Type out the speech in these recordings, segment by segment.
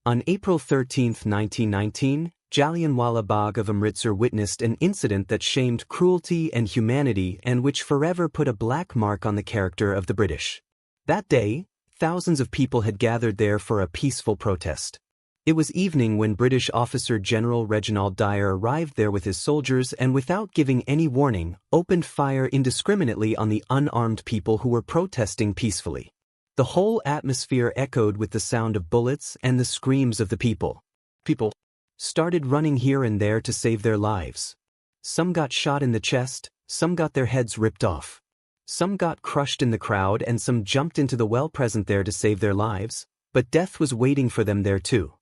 On April 13, 1919, Jallianwala Bagh of Amritsar witnessed an incident that shamed cruelty and humanity and which forever put a black mark on the character of the British. That day, thousands of people had gathered there for a peaceful protest. It was evening when British officer General General Dyer arrived there with his soldiers and without giving any warning, opened fire indiscriminately on the unarmed people who were protesting peacefully. The whole atmosphere echoed with the sound of bullets and the screams of the people. People started running here and there to save their lives. Some got shot in the chest, some got their heads ripped off. Some got crushed in the crowd and some jumped into the well present there to save their lives, but death was waiting for them there too.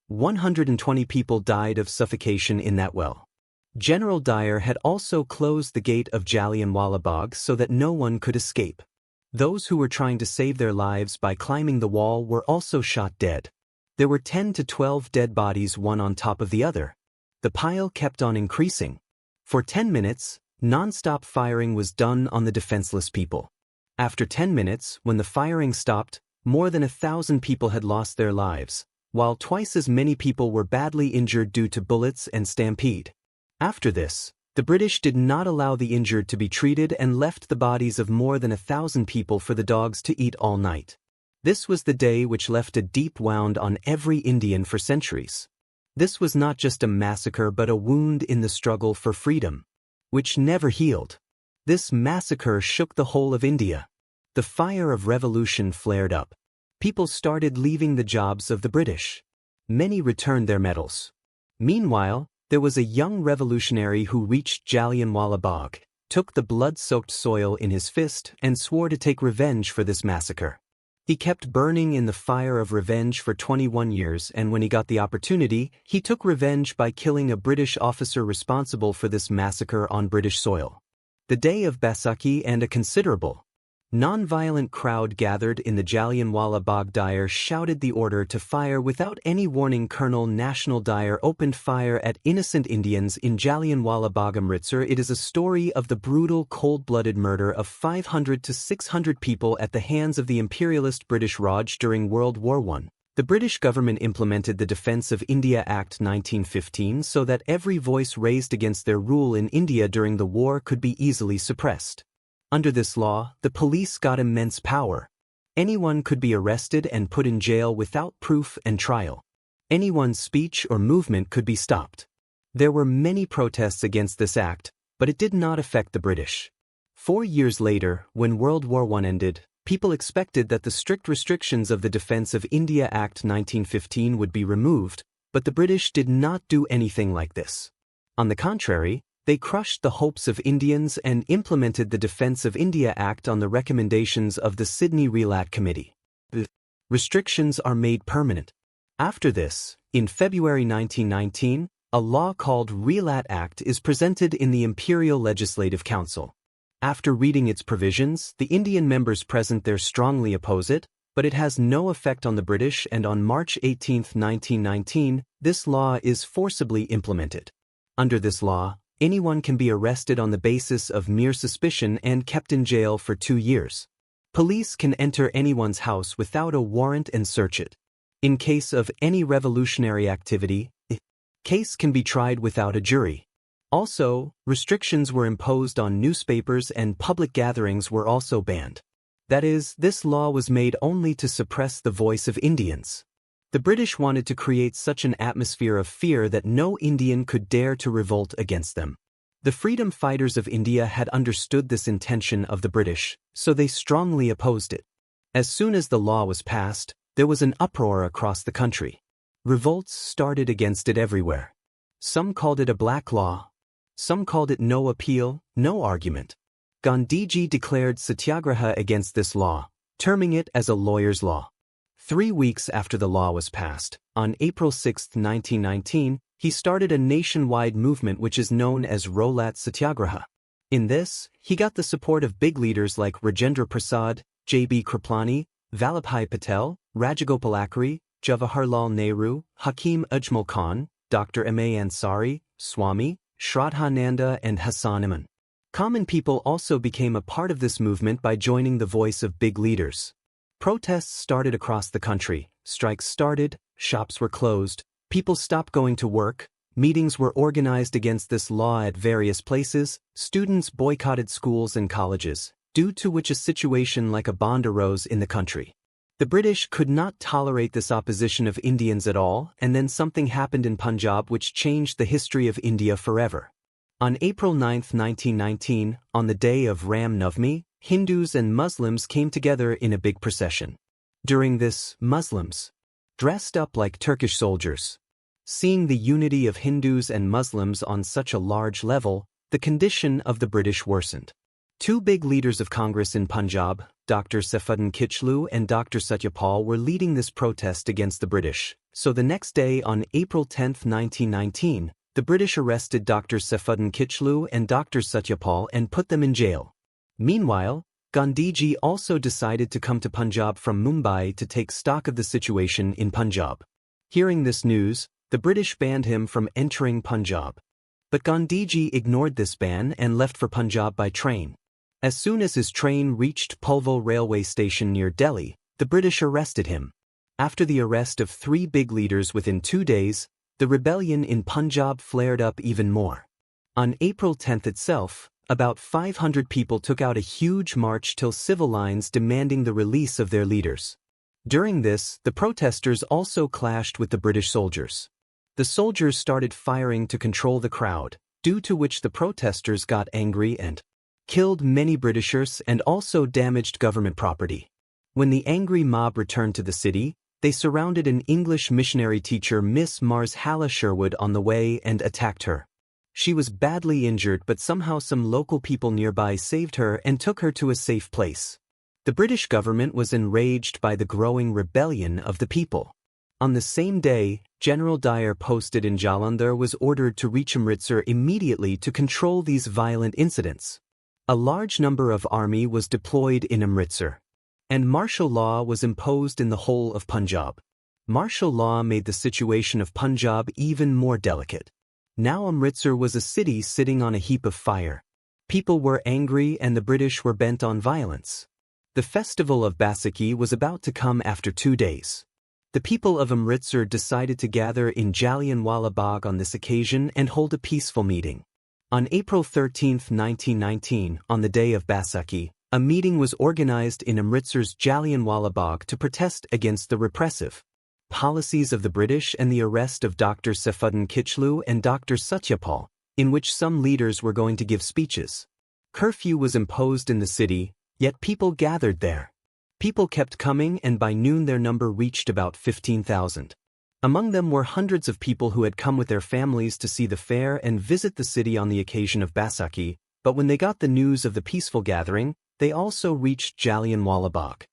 120 people died of suffocation in that well. General Dyer had also closed the gate of Jallianwala Bagh so that no one could escape. Those who were trying to save their lives by climbing the wall were also shot dead. There were 10 to 12 dead bodies one on top of the other. The pile kept on increasing. For 10 minutes, non-stop firing was done on the defenseless people. After 10 minutes, when the firing stopped, more than 1,000 people had lost their lives, while twice as many people were badly injured due to bullets and stampede. After this, the British did not allow the injured to be treated and left the bodies of more than 1,000 people for the dogs to eat all night. This was the day which left a deep wound on every Indian for centuries. This was not just a massacre but a wound in the struggle for freedom, which never healed. This massacre shook the whole of India. The fire of revolution flared up. People started leaving the jobs of the British. Many returned their medals. Meanwhile, there was a young revolutionary who reached Jallianwala Bagh, took the blood-soaked soil in his fist and swore to take revenge for this massacre. He kept burning in the fire of revenge for 21 years and when he got the opportunity, he took revenge by killing a British officer responsible for this massacre on British soil. The day of Baisakhi and a considerable non-violent crowd gathered in the Jallianwala Bagh. Dyer shouted the order to fire without any warning. Colonel National Dyer opened fire at innocent Indians in Jallianwala Bagh, Amritsar. It is a story of the brutal, cold-blooded murder of 500 to 600 people at the hands of the imperialist British Raj during World War I. The British government implemented the Defence of India Act 1915 so that every voice raised against their rule in India during the war could be easily suppressed. Under this law, the police got immense power. Anyone could be arrested and put in jail without proof and trial. Anyone's speech or movement could be stopped. There were many protests against this act, but it did not affect the British. 4 years later, when World War I ended, people expected that the strict restrictions of the Defence of India Act 1915 would be removed, but the British did not do anything like this. On the contrary, they crushed the hopes of Indians and implemented the Defence of India Act on the recommendations of the Sydney Rowlatt Committee. The restrictions are made permanent. After this, in February 1919, a law called Rowlatt Act is presented in the Imperial Legislative Council. After reading its provisions, the Indian members present there strongly oppose it, but it has no effect on the British, and on March 18, 1919, this law is forcibly implemented. Under this law, anyone can be arrested on the basis of mere suspicion and kept in jail for 2 years. Police can enter anyone's house without a warrant and search it. In case of any revolutionary activity, the case can be tried without a jury. Also, restrictions were imposed on newspapers and public gatherings were also banned. That is, this law was made only to suppress the voice of Indians. The British wanted to create such an atmosphere of fear that no Indian could dare to revolt against them. The freedom fighters of India had understood this intention of the British, so they strongly opposed it. As soon as the law was passed, there was an uproar across the country. Revolts started against it everywhere. Some called it a black law. Some called it no appeal, no argument. Gandhiji declared satyagraha against this law, terming it as a lawyer's law. 3 weeks after the law was passed, on April 6, 1919, he started a nationwide movement which is known as Rowlatt Satyagraha. In this, he got the support of big leaders like Rajendra Prasad, J.B. Kripalani, Vallabhbhai Patel, Rajagopalachari, Jawaharlal Nehru, Hakim Ajmal Khan, Dr. M.A. Ansari, Swami, Shraddhananda and Hassan Iman. Common people also became a part of this movement by joining the voice of big leaders. Protests started across the country, strikes started, shops were closed, people stopped going to work, meetings were organized against this law at various places, students boycotted schools and colleges, due to which a situation like a bond arose in the country. The British could not tolerate this opposition of Indians at all, and then something happened in Punjab which changed the history of India forever. On April 9, 1919, on the day of Ram Navami, Hindus and Muslims came together in a big procession. During this, Muslims dressed up like Turkish soldiers. Seeing the unity of Hindus and Muslims on such a large level, the condition of the British worsened. Two big leaders of Congress in Punjab, Dr. Saifuddin Kichlu and Dr. Satyapal, were leading this protest against the British, so the next day on April 10, 1919, the British arrested Dr. Saifuddin Kichlu and Dr. Satyapal and put them in jail. Meanwhile, Gandhiji also decided to come to Punjab from Mumbai to take stock of the situation in Punjab. Hearing this news, the British banned him from entering Punjab. But Gandhiji ignored this ban and left for Punjab by train. As soon as his train reached Pulvo railway station near Delhi, the British arrested him. After the arrest of 3 big leaders within 2 days, the rebellion in Punjab flared up even more. On April 10 itself, about 500 people took out a huge march till civil lines demanding the release of their leaders. During this, the protesters also clashed with the British soldiers. The soldiers started firing to control the crowd, due to which the protesters got angry and killed many Britishers and also damaged government property. When the angry mob returned to the city, they surrounded an English missionary teacher, Miss Marshalla Sherwood, on the way and attacked her. She was badly injured, but somehow some local people nearby saved her and took her to a safe place. The British government was enraged by the growing rebellion of the people. On the same day, General Dyer, posted in Jalandhar, was ordered to reach Amritsar immediately to control these violent incidents. A large number of army was deployed in Amritsar, and martial law was imposed in the whole of Punjab. Martial law made the situation of Punjab even more delicate. Now Amritsar was a city sitting on a heap of fire. People were angry and the British were bent on violence. The festival of Baisakhi was about to come after 2 days. The people of Amritsar decided to gather in Jallianwala Bagh on this occasion and hold a peaceful meeting. On April 13, 1919, on the day of Baisakhi, a meeting was organized in Amritsar's Jallianwala Bagh to protest against the repressive policies of the British and the arrest of Dr. Saifuddin Kichlu and Dr. Satyapal, in which some leaders were going to give speeches. Curfew was imposed in the city, yet people gathered there. People kept coming, and by noon their number reached about 15,000. Among them were hundreds of people who had come with their families to see the fair and visit the city on the occasion of Baisakhi, but when they got the news of the peaceful gathering, they also reached Jallianwala Bagh.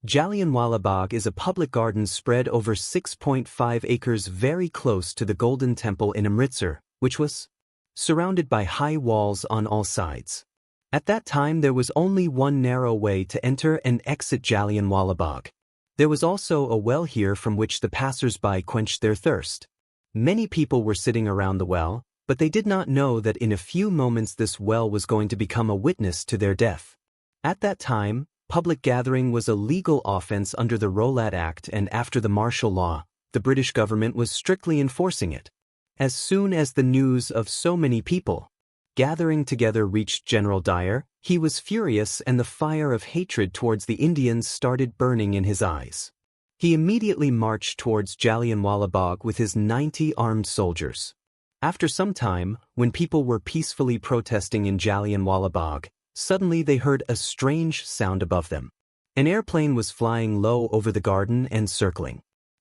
Jallianwala Bagh is a public garden spread over 6.5 acres very close to the Golden Temple in Amritsar, which was surrounded by high walls on all sides. At that time there was only one narrow way to enter and exit Jallianwala Bagh. There was also a well here from which the passers-by quenched their thirst. Many people were sitting around the well, but they did not know that in a few moments this well was going to become a witness to their death. At that time, public gathering was a legal offense under the Rowlatt Act, and after the martial law, the British government was strictly enforcing it. As soon as the news of so many people gathering together reached General Dyer, he was furious and the fire of hatred towards the Indians started burning in his eyes. He immediately marched towards Jallianwala Bagh with his 90 armed soldiers. After some time, when people were peacefully protesting in Jallianwala Bagh, suddenly they heard a strange sound above them. An airplane was flying low over the garden and circling.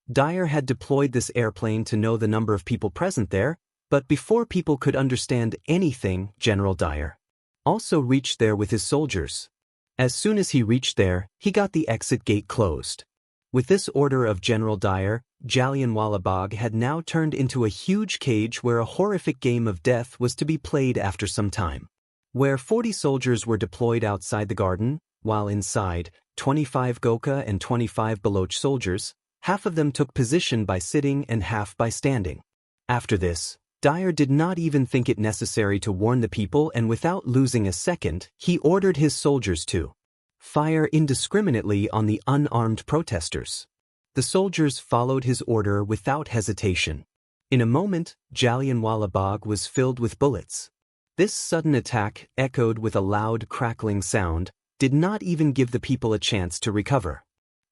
Dyer had deployed this airplane to know the number of people present there, but before people could understand anything, General Dyer also reached there with his soldiers. As soon as he reached there, he got the exit gate closed. With this order of General Dyer, Jallianwala Bagh had now turned into a huge cage where a horrific game of death was to be played after some time. Where 40 soldiers were deployed outside the garden, while inside, 25 Gokha and 25 Baloch soldiers, half of them took position by sitting and half by standing. After this, Dyer did not even think it necessary to warn the people, and without losing a second, he ordered his soldiers to fire indiscriminately on the unarmed protesters. The soldiers followed his order without hesitation. In a moment, Jallianwala Bagh was filled with bullets. This sudden attack, echoed with a loud crackling sound, did not even give the people a chance to recover.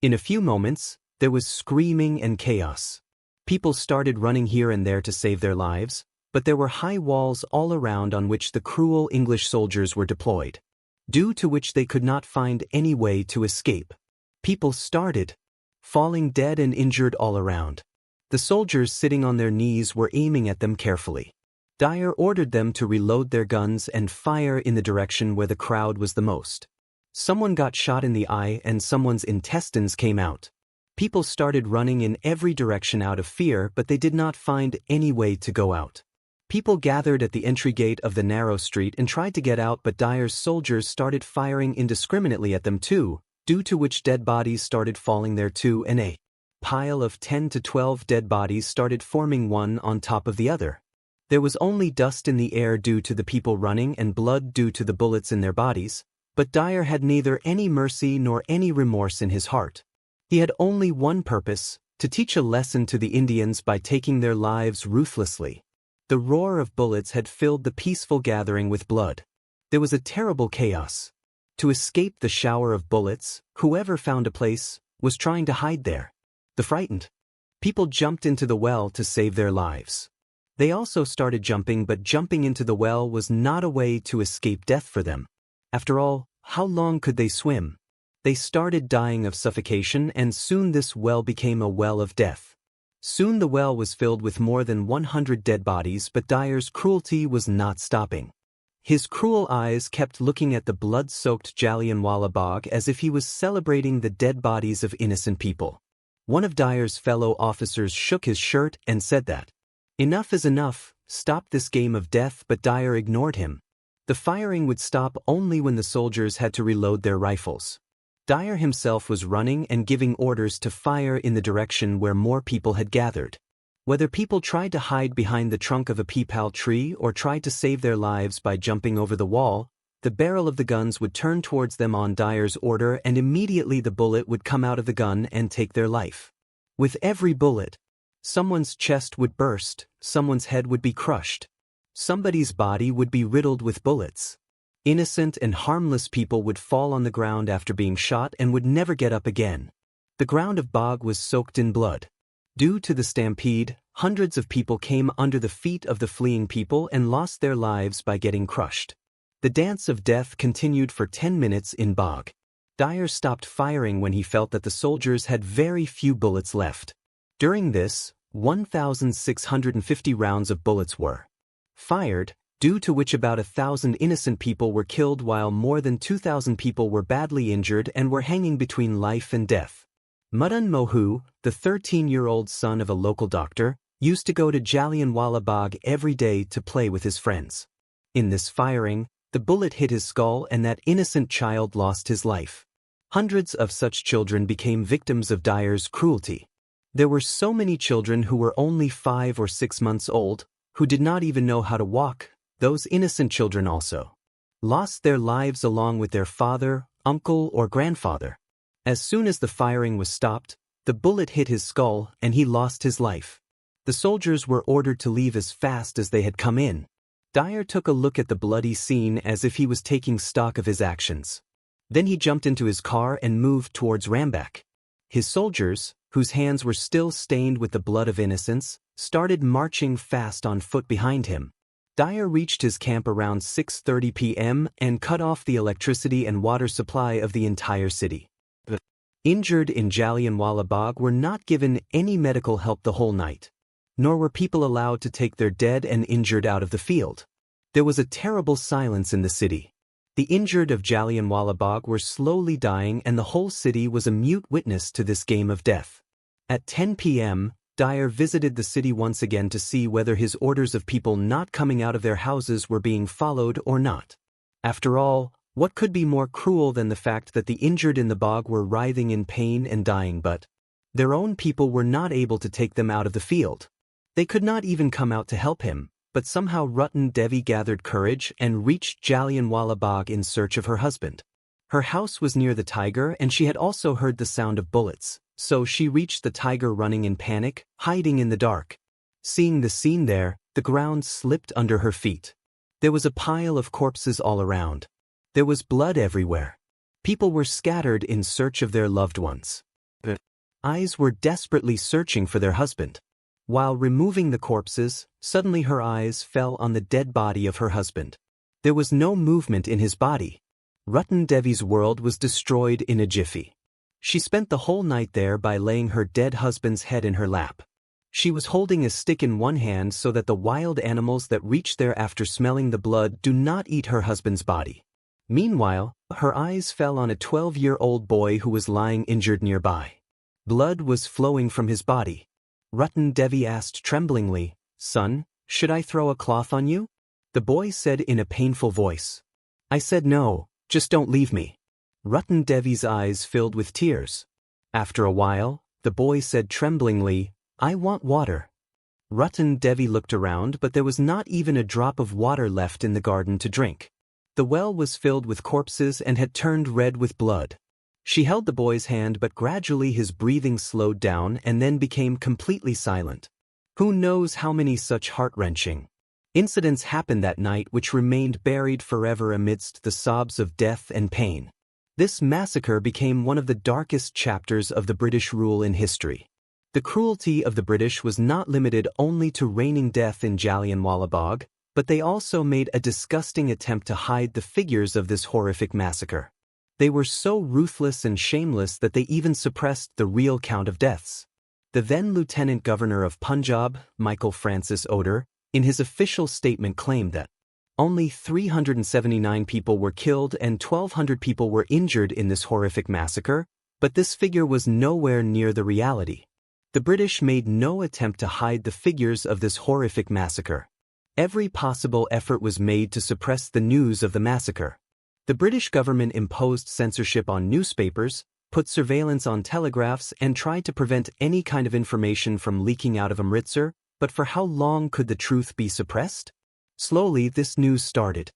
In a few moments, there was screaming and chaos. People started running here and there to save their lives, but there were high walls all around on which the cruel English soldiers were deployed, due to which they could not find any way to escape. People started falling dead and injured all around. The soldiers sitting on their knees were aiming at them carefully. Dyer ordered them to reload their guns and fire in the direction where the crowd was the most. Someone got shot in the eye and someone's intestines came out. People started running in every direction out of fear, but they did not find any way to go out. People gathered at the entry gate of the narrow street and tried to get out, but Dyer's soldiers started firing indiscriminately at them too, due to which dead bodies started falling there too, and a pile of 10 to 12 dead bodies started forming one on top of the other. There was only dust in the air due to the people running and blood due to the bullets in their bodies, but Dyer had neither any mercy nor any remorse in his heart. He had only one purpose: to teach a lesson to the Indians by taking their lives ruthlessly. The roar of bullets had filled the peaceful gathering with blood. There was a terrible chaos. To escape the shower of bullets, whoever found a place was trying to hide there. The frightened people jumped into the well to save their lives. They also started jumping, but jumping into the well was not a way to escape death for them. After all, how long could they swim? They started dying of suffocation, and soon this well became a well of death. Soon the well was filled with more than 100 dead bodies, but Dyer's cruelty was not stopping. His cruel eyes kept looking at the blood-soaked Jallianwala Bagh as if he was celebrating the dead bodies of innocent people. One of Dyer's fellow officers shook his shirt and said that, "Enough is enough, stop this game of death," but Dyer ignored him. The firing would stop only when the soldiers had to reload their rifles. Dyer himself was running and giving orders to fire in the direction where more people had gathered. Whether people tried to hide behind the trunk of a peepal tree or tried to save their lives by jumping over the wall, the barrel of the guns would turn towards them on Dyer's order, and immediately the bullet would come out of the gun and take their life. With every bullet, someone's chest would burst, someone's head would be crushed. Somebody's body would be riddled with bullets. Innocent and harmless people would fall on the ground after being shot and would never get up again. The ground of Bagh was soaked in blood. Due to the stampede, hundreds of people came under the feet of the fleeing people and lost their lives by getting crushed. The dance of death continued for 10 minutes in Bagh. Dyer stopped firing when he felt that the soldiers had very few bullets left. During this, 1,650 rounds of bullets were fired, due to which about 1,000 innocent people were killed while more than 2,000 people were badly injured and were hanging between life and death. Madan Mohu, the 13-year-old son of a local doctor, used to go to Jallianwala Bagh every day to play with his friends. In this firing, the bullet hit his skull and that innocent child lost his life. Hundreds of such children became victims of Dyer's cruelty. There were so many children who were only 5 or 6 months old, who did not even know how to walk. Those innocent children also lost their lives along with their father, uncle, or grandfather. As soon as the firing was stopped, the bullet hit his skull and he lost his life. The soldiers were ordered to leave as fast as they had come in. Dyer took a look at the bloody scene as if he was taking stock of his actions. Then he jumped into his car and moved towards Rambach. His soldiers, whose hands were still stained with the blood of innocents, started marching fast on foot behind him. Dyer reached his camp around 6:30 p.m. and cut off the electricity and water supply of the entire city. The injured in Jallianwala Bagh were not given any medical help the whole night, nor were people allowed to take their dead and injured out of the field. There was a terrible silence in the city. The injured of Jallianwala Bagh were slowly dying, and the whole city was a mute witness to this game of death. At 10 p.m., Dyer visited the city once again to see whether his orders of people not coming out of their houses were being followed or not. After all, what could be more cruel than the fact that the injured in the Bagh were writhing in pain and dying, but their own people were not able to take them out of the field? They could not even come out to help him, but somehow Ratan Devi gathered courage and reached Jallianwala Bagh in search of her husband. Her house was near the Tiger and she had also heard the sound of bullets, So she reached the tiger running in panic, hiding in the dark. Seeing the scene there, the ground slipped under her feet. There was a pile of corpses all around. There was blood everywhere. People were scattered in search of their loved ones. The eyes were desperately searching for their husband. While removing the corpses, suddenly her eyes fell on the dead body of her husband. There was no movement in his body. Ratan Devi's world was destroyed in a jiffy. She spent the whole night there by laying her dead husband's head in her lap. She was holding a stick in one hand so that the wild animals that reach there after smelling the blood do not eat her husband's body. Meanwhile, her eyes fell on a 12-year-old boy who was lying injured nearby. Blood was flowing from his body. Ratan Devi asked tremblingly, "Son, should I throw a cloth on you?" The boy said in a painful voice. "I said no, just don't leave me." Ratan Devi's eyes filled with tears. After a while, the boy said tremblingly, "I want water." Ratan Devi looked around, but there was not even a drop of water left in the garden to drink. The well was filled with corpses and had turned red with blood. She held the boy's hand, but gradually his breathing slowed down and then became completely silent. Who knows how many such heart-wrenching incidents happened that night which remained buried forever amidst the sobs of death and pain. This massacre became one of the darkest chapters of the British rule in history. The cruelty of the British was not limited only to raining death in Jallianwala Bagh, but they also made a disgusting attempt to hide the figures of this horrific massacre. They were so ruthless and shameless that they even suppressed the real count of deaths. The then Lieutenant Governor of Punjab, Michael Francis Oder, in his official statement claimed that only 379 people were killed and 1,200 people were injured in this horrific massacre, but this figure was nowhere near the reality. The British made no attempt to hide the figures of this horrific massacre. Every possible effort was made to suppress the news of the massacre. The British government imposed censorship on newspapers, put surveillance on telegraphs, and tried to prevent any kind of information from leaking out of Amritsar, but for how long could the truth be suppressed? Slowly this news started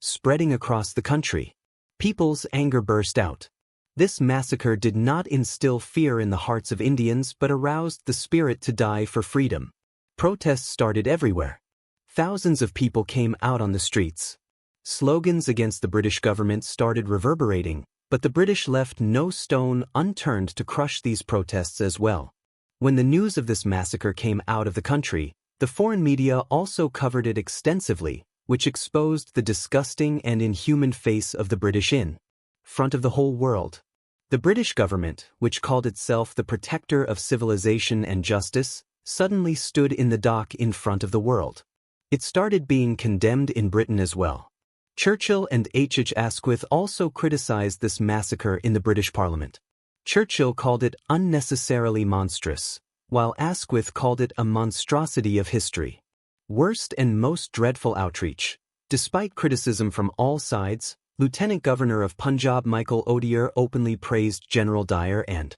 spreading across the country. People's anger burst out. This massacre did not instill fear in the hearts of Indians but aroused the spirit to die for freedom. Protests started everywhere. Thousands of people came out on the streets. Slogans against the British government started reverberating, but the British left no stone unturned to crush these protests as well. When the news of this massacre came out of the country, the foreign media also covered it extensively, which exposed the disgusting and inhuman face of the British in front of the whole world. The British government, which called itself the protector of civilization and justice, suddenly stood in the dock in front of the world. It started being condemned in Britain as well. Churchill and Asquith also criticized this massacre in the British Parliament. Churchill called it unnecessarily monstrous, while Asquith called it a monstrosity of history. Worst and most dreadful outreach. Despite criticism from all sides, Lieutenant Governor of Punjab Michael Dyer openly praised General Dyer and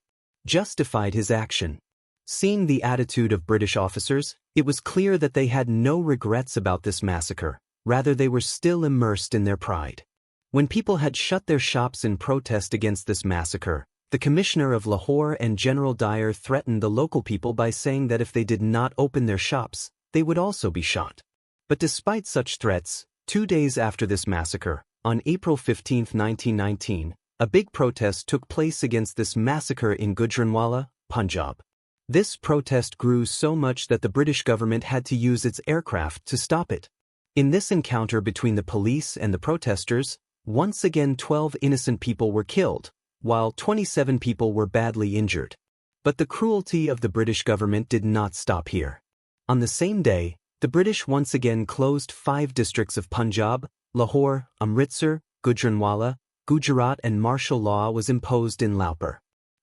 justified his action. Seeing the attitude of British officers, it was clear that they had no regrets about this massacre. Rather, they were still immersed in their pride. When people had shut their shops in protest against this massacre, the Commissioner of Lahore and General Dyer threatened the local people by saying that if they did not open their shops, they would also be shot. But despite such threats, 2 days after this massacre, on April 15, 1919, a big protest took place against this massacre in Gujranwala, Punjab. This protest grew so much that the British government had to use its aircraft to stop it. In this encounter between the police and the protesters, once again 12 innocent people were killed, while 27 people were badly injured. But the cruelty of the British government did not stop here. On the same day, the British once again closed 5 districts of Punjab, Lahore, Amritsar, Gujranwala, Gujarat, and martial law was imposed in Laupur.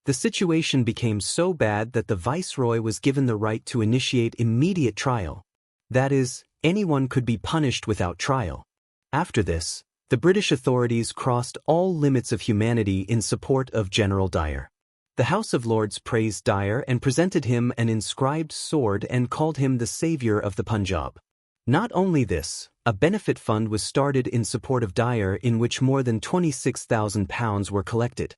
The situation became so bad that the Viceroy was given the right to initiate immediate trial. That is, anyone could be punished without trial. After this, the British authorities crossed all limits of humanity in support of General Dyer. The House of Lords praised Dyer and presented him an inscribed sword and called him the savior of the Punjab. Not only this, a benefit fund was started in support of Dyer in which more than £26,000 were collected.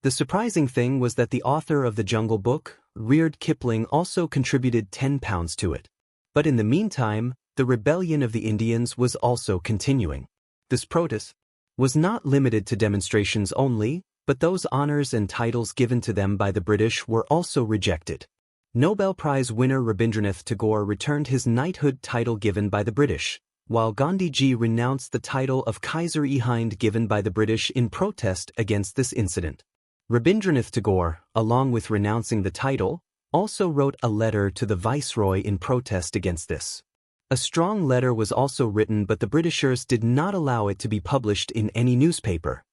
The surprising thing was that the author of the Jungle Book, Rudyard Kipling, also contributed £10 to it. But in the meantime, the rebellion of the Indians was also continuing. This protest was not limited to demonstrations only, but those honors and titles given to them by the British were also rejected. Nobel Prize winner Rabindranath Tagore returned his knighthood title given by the British, while Gandhiji renounced the title of Kaiser-e-Hind given by the British in protest against this incident. Rabindranath Tagore, along with renouncing the title, also wrote a letter to the Viceroy in protest against this. A strong letter was also written, but the Britishers did not allow it to be published in any newspaper.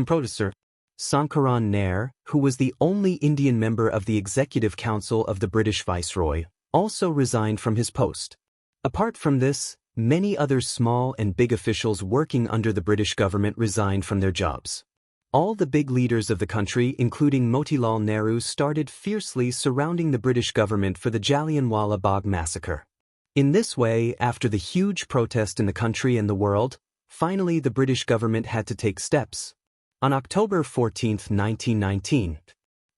Protester Sankaran Nair, who was the only Indian member of the Executive Council of the British Viceroy, also resigned from his post. Apart from this, many other small and big officials working under the British government resigned from their jobs. All the big leaders of the country, including Motilal Nehru, started fiercely surrounding the British government for the Jallianwala Bagh Massacre. In this way, after the huge protest in the country and the world, finally the British government had to take steps. On October 14, 1919,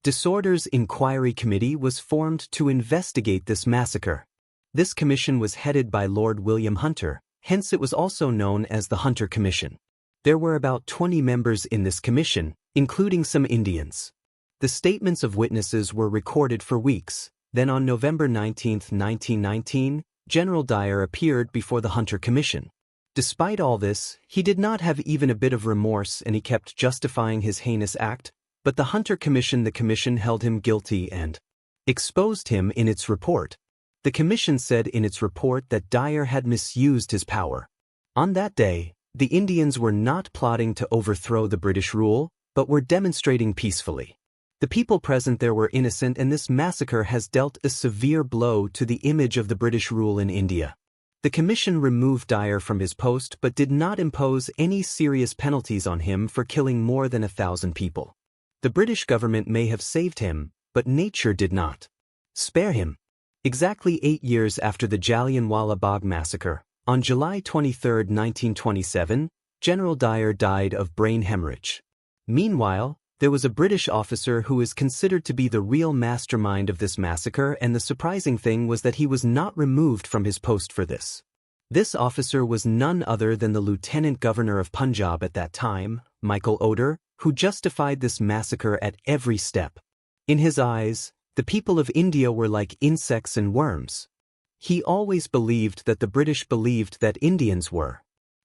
Disorders Inquiry Committee was formed to investigate this massacre. This commission was headed by Lord William Hunter, hence it was also known as the Hunter Commission. There were about 20 members in this commission, including some Indians. The statements of witnesses were recorded for weeks. Then on November 19, 1919, General Dyer appeared before the Hunter Commission. Despite all this, he did not have even a bit of remorse and he kept justifying his heinous act, but the Hunter Commission held him guilty and exposed him in its report. The commission said in its report that Dyer had misused his power. On that day, the Indians were not plotting to overthrow the British rule, but were demonstrating peacefully. The people present there were innocent, and this massacre has dealt a severe blow to the image of the British rule in India. The commission removed Dyer from his post but did not impose any serious penalties on him for killing more than 1,000 people. The British government may have saved him, but nature did not spare him. Exactly 8 years after the Jallianwala Bagh Massacre, on July 23, 1927, General Dyer died of brain hemorrhage. Meanwhile, there was a British officer who is considered to be the real mastermind of this massacre, and the surprising thing was that he was not removed from his post for this. This officer was none other than the Lieutenant Governor of Punjab at that time, Michael Oder, who justified this massacre at every step. In his eyes, the people of India were like insects and worms. He always believed that the British believed that Indians were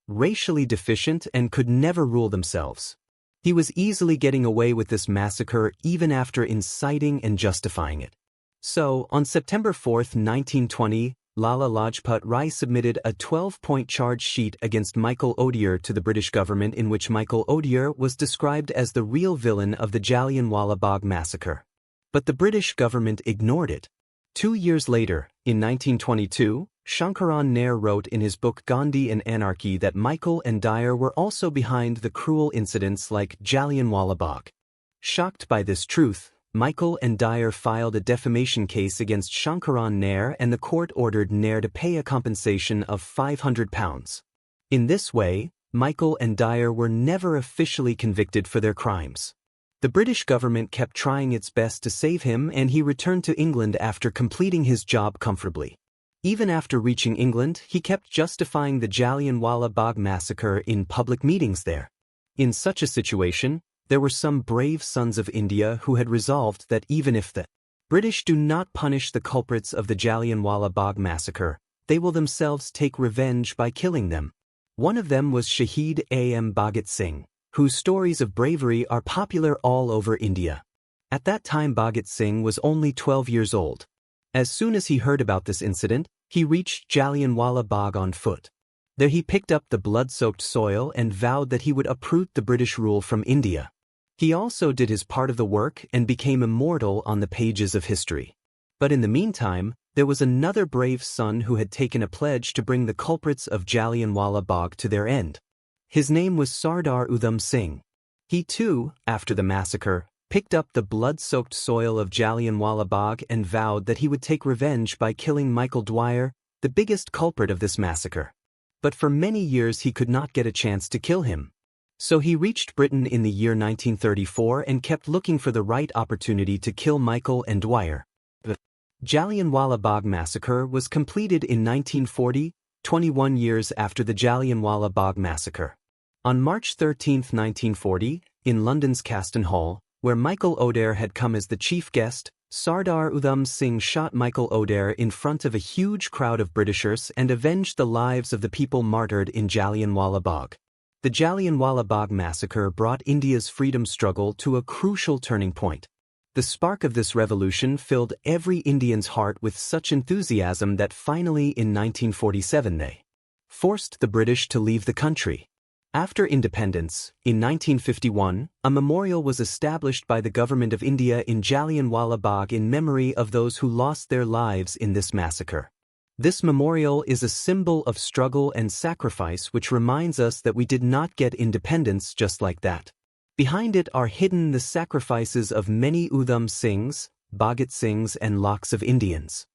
racially deficient and could never rule themselves. He was easily getting away with this massacre even after inciting and justifying it. So, on September 4, 1920, Lala Lajpat Rai submitted a 12-point charge sheet against Michael Oder to the British government, in which Michael Oder was described as the real villain of the Jallianwala Bagh Massacre. But the British government ignored it. 2 years later, in 1922, Shankaran Nair wrote in his book Gandhi and Anarchy that Michael and Dyer were also behind the cruel incidents like Jallianwala Bagh. Shocked by this truth, Michael and Dyer filed a defamation case against Shankaran Nair, and the court ordered Nair to pay a compensation of £500. In this way, Michael and Dyer were never officially convicted for their crimes. The British government kept trying its best to save him, and he returned to England after completing his job comfortably. Even after reaching England, he kept justifying the Jallianwala Bagh Massacre in public meetings there. In such a situation, there were some brave sons of India who had resolved that even if the British do not punish the culprits of the Jallianwala Bagh Massacre, they will themselves take revenge by killing them. One of them was Shaheed A.M. Bhagat Singh, whose stories of bravery are popular all over India. At that time, Bhagat Singh was only 12 years old. As soon as he heard about this incident, he reached Jallianwala Bagh on foot. There he picked up the blood-soaked soil and vowed that he would uproot the British rule from India. He also did his part of the work and became immortal on the pages of history. But in the meantime, there was another brave son who had taken a pledge to bring the culprits of Jallianwala Bagh to their end. His name was Sardar Udham Singh. He too, after the massacre, picked up the blood-soaked soil of Jallianwala Bagh and vowed that he would take revenge by killing Michael Dwyer, the biggest culprit of this massacre. But for many years he could not get a chance to kill him. So he reached Britain in the year 1934 and kept looking for the right opportunity to kill Michael and Dwyer. The Jallianwala Bagh Massacre was completed in 1940, 21 years after the Jallianwala Bagh Massacre. On March 13, 1940, in London's Caston Hall, where Michael O'Dare had come as the chief guest, Sardar Udham Singh shot Michael O'Dare in front of a huge crowd of Britishers and avenged the lives of the people martyred in Jallianwala Bagh. The Jallianwala Bagh Massacre brought India's freedom struggle to a crucial turning point. The spark of this revolution filled every Indian's heart with such enthusiasm that finally in 1947 they forced the British to leave the country. After independence, in 1951, a memorial was established by the Government of India in Jallianwala Bagh in memory of those who lost their lives in this massacre. This memorial is a symbol of struggle and sacrifice which reminds us that we did not get independence just like that. Behind it are hidden the sacrifices of many Udham Singhs, Bhagat Singhs and lakhs of Indians.